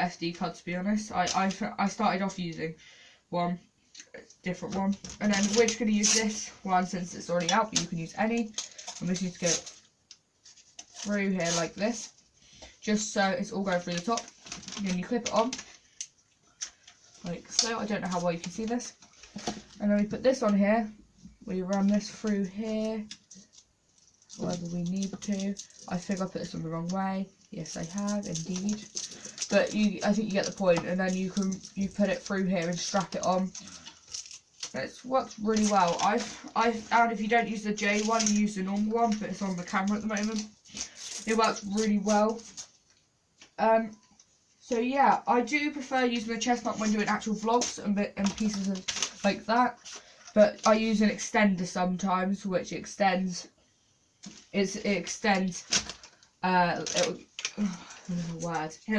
SD card, to be honest. I started off using one, different one, and then we're just going to use this one since it's already out, but you can use any. I'm just going to go through here like this, just so it's all going through the top. And then you clip it on, like so. I don't know how well you can see this. And then we put this on here. We run this through here, wherever we need to. I think I put this on the wrong way. Yes, I have indeed. But I think you get the point. And then you put it through here and strap it on. It works really well. I've found if you don't use the J one, you use the normal one, but it's on the camera at the moment. It works really well. So yeah, I do prefer using the chest mount when doing actual vlogs and pieces of like that. But I use an extender sometimes, which extends. It extends. It'll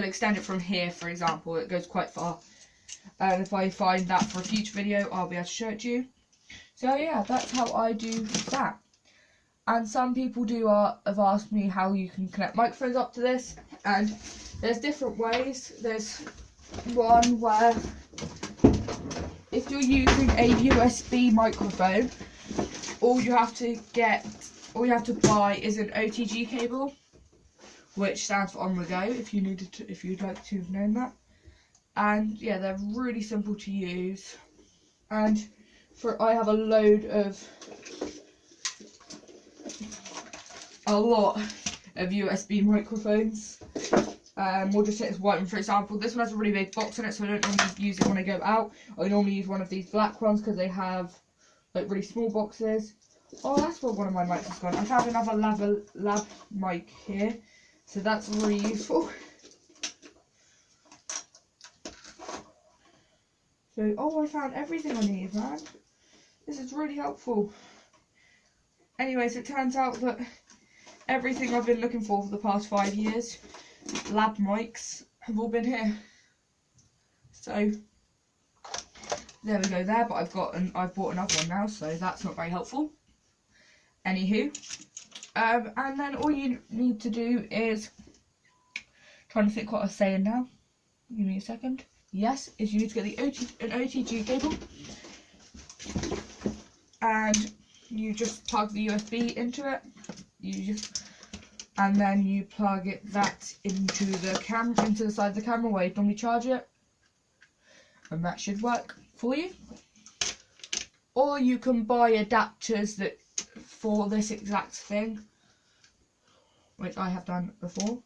extend it from here, for example. It goes quite far. And if I find that for a future video, I'll be able to show it to you. So yeah, that's how I do that. And some people have asked me how you can connect microphones up to this, and there's different ways. There's one where if you're using a USB microphone, all you have to buy is an OTG cable, which stands for on the go, if you'd like to have known that. And yeah, they're really simple to use. And I have a lot of USB microphones. We'll just take this white one for example. This one has a really big box in it, so I don't normally use it when I go out. I normally use one of these black ones because they have like really small boxes. Oh, that's where one of my mics has gone. I found another lab mic here, so that's really useful. So, oh, I found everything I need, man. This is really helpful. Anyways, it turns out that everything I've been looking for the past 5 years, lab mics, have all been here. So there we go there, but I've bought another one now, so that's not very helpful. Anywho, and then all you need to do is, trying to think what I was saying now. Give me a second. Yes, is you need to get an OTG cable, and you just plug the USB into it. And then you plug that into the side of the camera where you normally charge it, and that should work for you. Or you can buy adapters for this exact thing, which I have done before.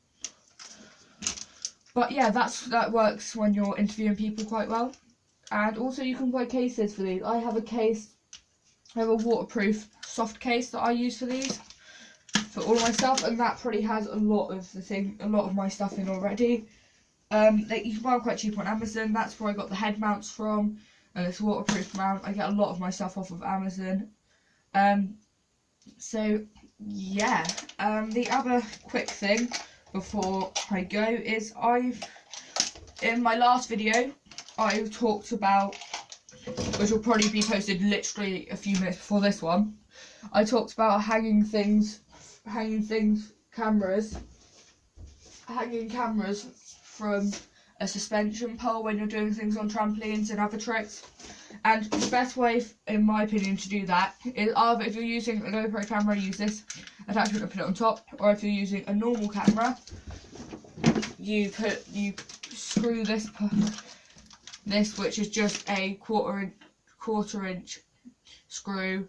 But yeah, that works when you're interviewing people quite well. And also you can buy cases for these. I have a waterproof soft case that I use for these, for all of my stuff, and that probably has a lot of my stuff in already. You can buy them quite cheap on Amazon. That's where I got the head mounts from, and this waterproof mount. I get a lot of my stuff off of Amazon. So yeah, the other quick thing before I go is in my last video I talked about, which will probably be posted literally a few minutes before this one, I talked about hanging cameras from a suspension pole when you're doing things on trampolines and other tricks. And the best way, in my opinion, to do that is either if you're using a GoPro camera, use this attachment and put it on top, or if you're using a normal camera, you screw this, which is just a quarter inch screw,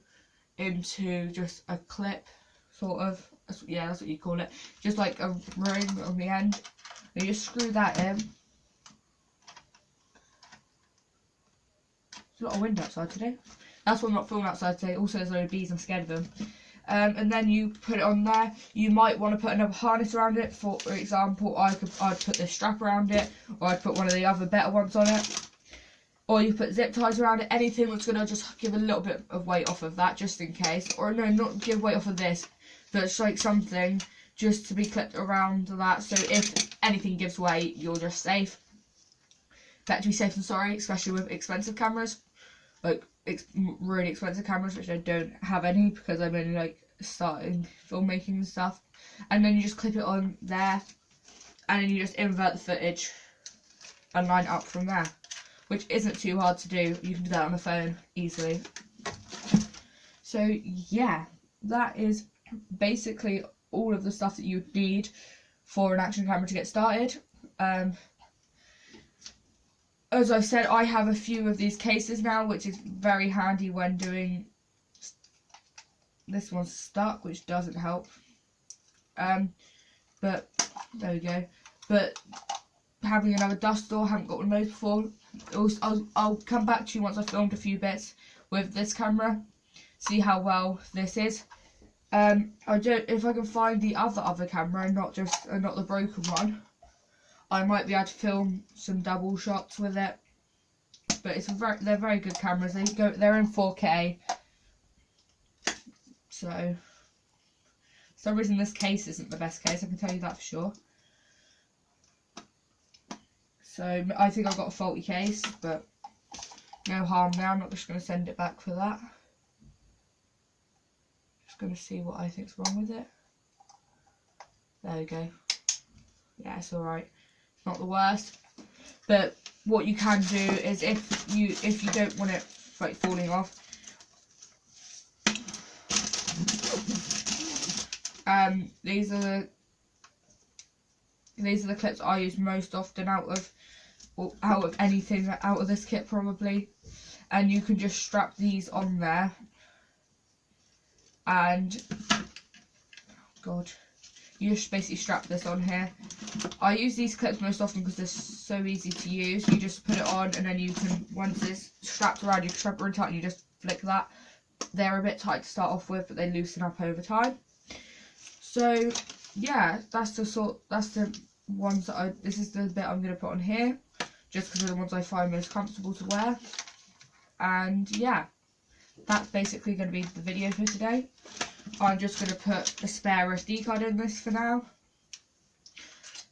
into just a clip, sort of. Yeah, that's what you call it. Just like a ring on the end. And you just screw that in. There's a lot of wind outside today. That's why I'm not filming outside today. Also, there's no bees, I'm scared of them. And then you put it on there. You might want to put another harness around it. For example, I'd put this strap around it, or I'd put one of the other better ones on it. Or you put zip ties around it. Anything that's going to just give a little bit of weight off of that, just in case. Or no, not give weight off of this, but it's like something just to be clipped around that. So if anything gives way, you're just safe. Better to be safe than sorry, especially with expensive cameras. Like really expensive cameras, which I don't have any because I'm only like starting filmmaking and stuff. And then you just clip it on there, and then you just invert the footage and line it up from there, which isn't too hard to do. You can do that on the phone easily. So yeah, that is basically all of the stuff that you would need for an action camera to get started. As I said, I have a few of these cases now, which is very handy when doing... This one's stuck, which doesn't help. But there we go. But having another dust door, haven't got one of those before. I'll come back to you once I've filmed a few bits with this camera, see how well this is. If I can find the other camera, not the broken one, I might be able to film some double shots with it. But they're very good cameras. They're in 4K. So, for some reason this case isn't the best case, I can tell you that for sure. So, I think I've got a faulty case, but no harm now. I'm not just going to send it back for that. Just going to see what I think's wrong with it. There we go. Yeah, it's alright. Not the worst. But what you can do is if you don't want it like falling off, these are the clips I use most often out of anything, out of this kit probably, and you can just strap these on there, and you just basically strap this on here. I use these clips most often because they're so easy to use. You just put it on, and then you can, once it's strapped around, you can strap it really tight and you just flick that. They're a bit tight to start off with, but they loosen up over time. So yeah, that's the ones that this is the bit I'm going to put on here, just because they're the ones I find most comfortable to wear. And yeah, that's basically going to be the video for today. I'm just going to put a spare SD card in this for now,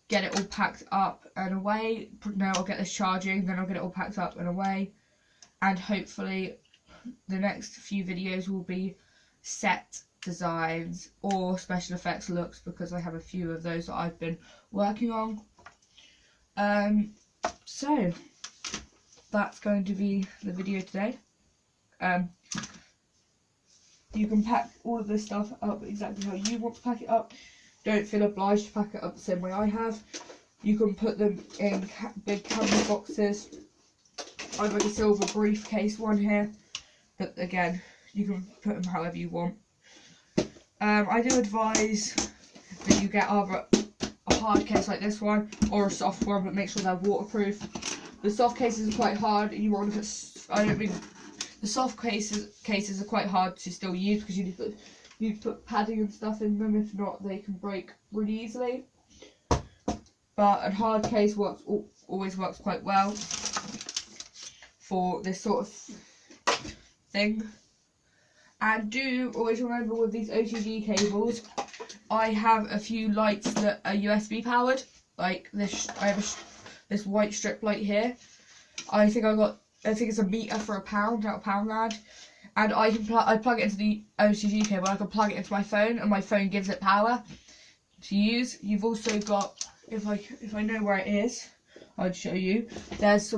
get it all packed up and away. Now I'll get this charging, then I'll get it all packed up and away, and hopefully the next few videos will be set designs or special effects looks, because I have a few of those that I've been working on. So that's going to be the video today. You can pack all of this stuff up exactly how you want to pack it up. Don't feel obliged to pack it up the same way I have. You can put them in big camera boxes. I've got a silver briefcase one here, but again, you can put them however you want. I do advise that you get either a hard case like this one or a soft one, but make sure they're waterproof. The soft cases are quite hard. You want to put, the soft cases are quite hard to still use because you need to put padding and stuff in them. If not, they can break really easily. But a hard case always works quite well for this sort of thing. And do always remember with these OTG cables, I have a few lights that are USB powered. Like this, I have this white strip light here. I think it's a meter for £1 out of Poundland, and I plug it into the OTG cable. I can plug it into my phone, and my phone gives it power to use. You've also got, if I know where it is, I'd show you. There's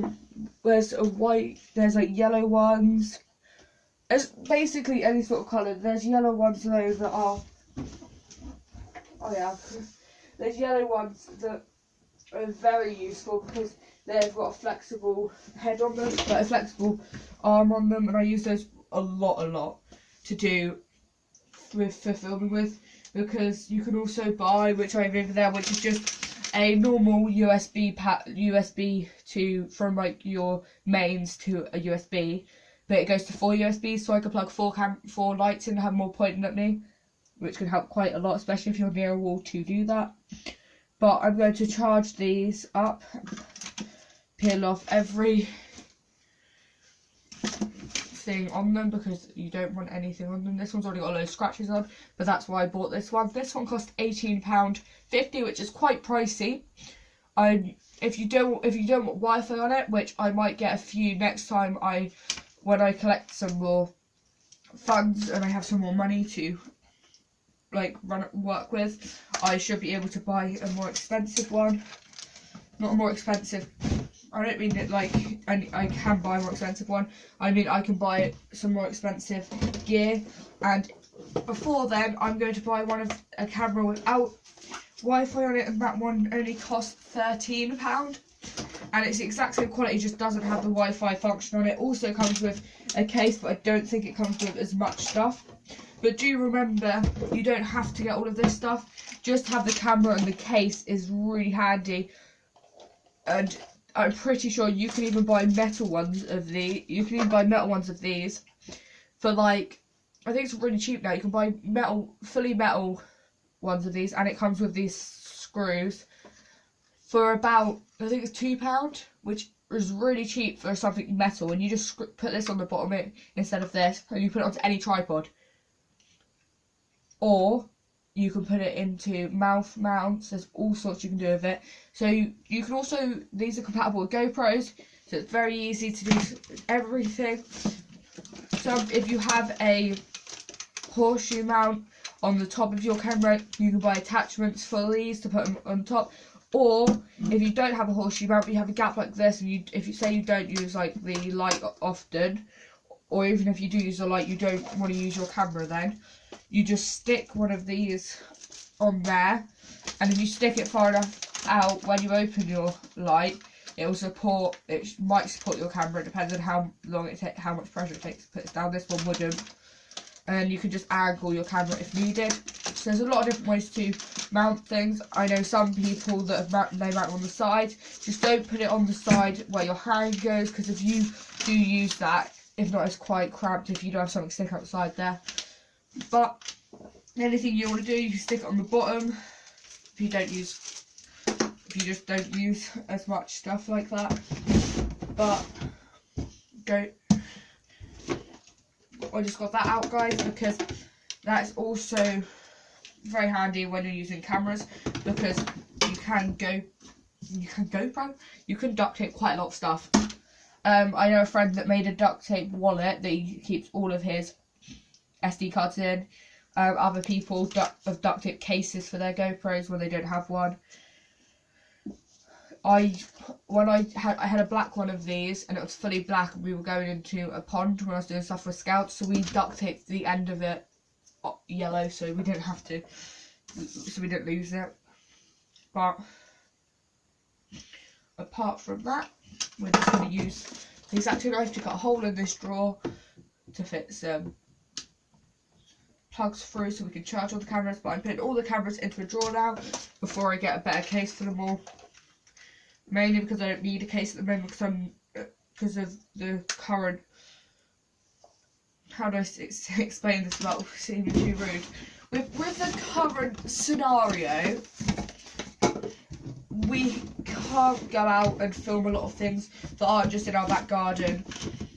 like yellow ones. It's basically any sort of colour. There's yellow ones though that are, there's yellow ones that are very useful because they've got a flexible head on them, like a flexible arm on them, and I use those a lot to do for filming with, because you can also buy, which I have over there, which is just a normal USB to from like your mains to a USB, but it goes to 4 USBs, so I can plug 4 lights in and have them all pointing at me, which can help quite a lot, especially if you're near a wall to do that. But I'm going to charge these up, peel off every thing on them because you don't want anything on them. This one's already got a load of scratches on, but that's why I bought this one. This one cost £18.50, which is quite pricey. If you don't want Wi-Fi on it, which I might get a few next time when I collect some more funds and I have some more money to work with, I should be able to buy a more expensive one. Not more expensive, I don't mean it like I can buy a more expensive one. I mean I can buy some more expensive gear, and before then I'm going to buy a camera without Wi-Fi on it, and that one only costs £13. And it's the exact same quality, just doesn't have the Wi-Fi function on it. Also comes with a case, but I don't think it comes with as much stuff. But do remember, you don't have to get all of this stuff. Just have the camera, and the case is really handy. And I'm pretty sure you can even buy metal ones of these. You can even buy metal ones of these for like, I think it's really cheap now. You can buy fully metal ones of these, and it comes with these screws for about, I think it's £2, which is really cheap for something metal. And you just put this on the bottom instead of this, and you put it onto any tripod. Or you can put it into mouth mounts. There's all sorts you can do with it. So you can also, these are compatible with GoPros, so it's very easy to do everything. So if you have a horseshoe mount on the top of your camera, you can buy attachments for these to put them on top. Or if you don't have a horseshoe mount, but you have a gap like this, and if you say you don't use like the light often, or even if you do use the light, you don't want to use your camera, then you just stick one of these on there, and if you stick it far enough out when you open your light, it might support your camera. It depends on how much pressure it takes to put it down. This one wouldn't. And you can just angle your camera if needed. So there's a lot of different ways to mount things. I know some people that they mount on the side. Just don't put it on the side where your hand goes, because if you do use that, if not, it's quite cramped if you don't have something stick outside there. But anything you want to do, you can stick it on the bottom. If you just don't use as much stuff like that. But I just got that out, guys, because that's also very handy when you're using cameras, because you can duct tape quite a lot of stuff. I know a friend that made a duct tape wallet that he keeps all of his SD cards in. Other people have duct tape cases for their GoPros when they don't have one. I had a black one of these, and it was fully black, and we were going into a pond when I was doing stuff for Scouts, so we duct taped the end of it yellow, so we didn't lose it. But apart from that, we're just going to use the X-Acto knife to cut a hole in this drawer to fit some plugs through so we can charge all the cameras. But I'm putting all the cameras into a drawer now before I get a better case for them all. Mainly because I don't need a case at the moment, because of the current. How do I explain this without seeming too rude? With the current scenario, we can't go out and film a lot of things that aren't just in our back garden.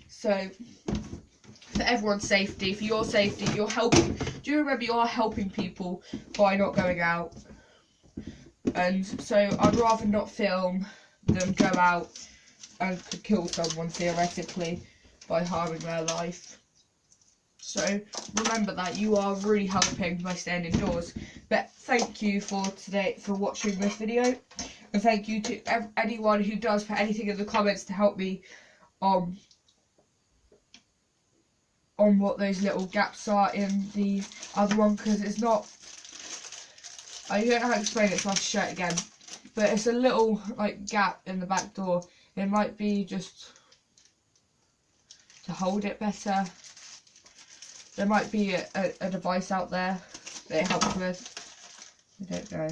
So for everyone's safety, for your safety, you're helping. Do you remember you are helping people by not going out? And so I'd rather not film them go out and could kill someone theoretically by harming their life. So remember that you are really helping by staying indoors. But thank you for watching this video, and thank you to anyone who does put anything in the comments to help me on what those little gaps are in the other one, because it's not, I don't know how to explain it, so I'll have to show it again. But it's a little like gap in the back door. It might be just to hold it better. There might be a device out there that it helps with. I don't know.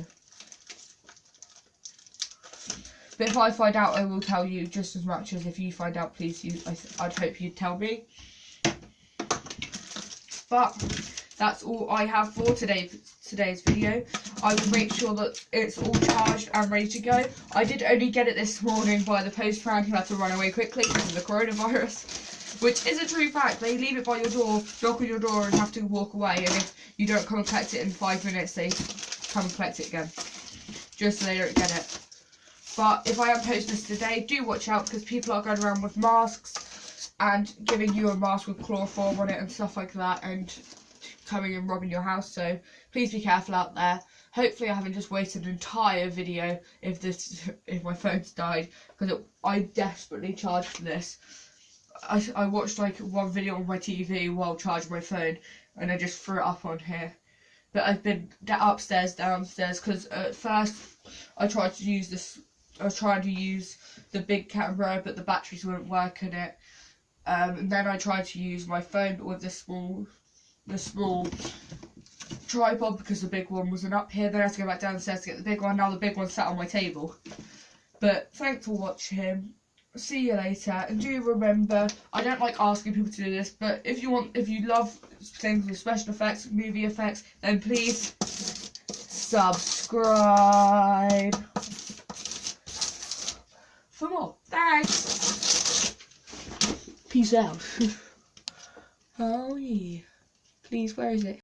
But if I find out, I will tell you just as much as if you find out. Please, I'd hope you'd tell me. But that's all I have for today's video. I will make sure that it's all charged and ready to go. I did only get it this morning by the postman who had to run away quickly because of the coronavirus, which is a true fact. They leave it by your door, knock on your door, and have to walk away. And if you don't come and collect it in 5 minutes, they come and collect it again, just so they don't get it. But if I am posting this today, do watch out, because people are going around with masks and giving you a mask with chloroform on it and stuff like that, and coming and robbing your house. So please be careful out there. hopefully I haven't just wasted an entire video if my phone's died, because I desperately charged for this. I watched like one video on my TV while charging my phone, and I just threw it up on here. But I've been upstairs, downstairs, because at first I tried to use this. I was trying to use the big camera, but the batteries wouldn't work in it. And then I tried to use my phone, but with the small tripod, because the big one wasn't up here. Then I had to go back downstairs to get the big one. Now the big one's sat on my table. But thanks for watching. See you later, and do remember, I don't like asking people to do this, but if you love things with special effects, movie effects, then please subscribe for more. Thanks. Peace out. Oh yeah. Please, where is it?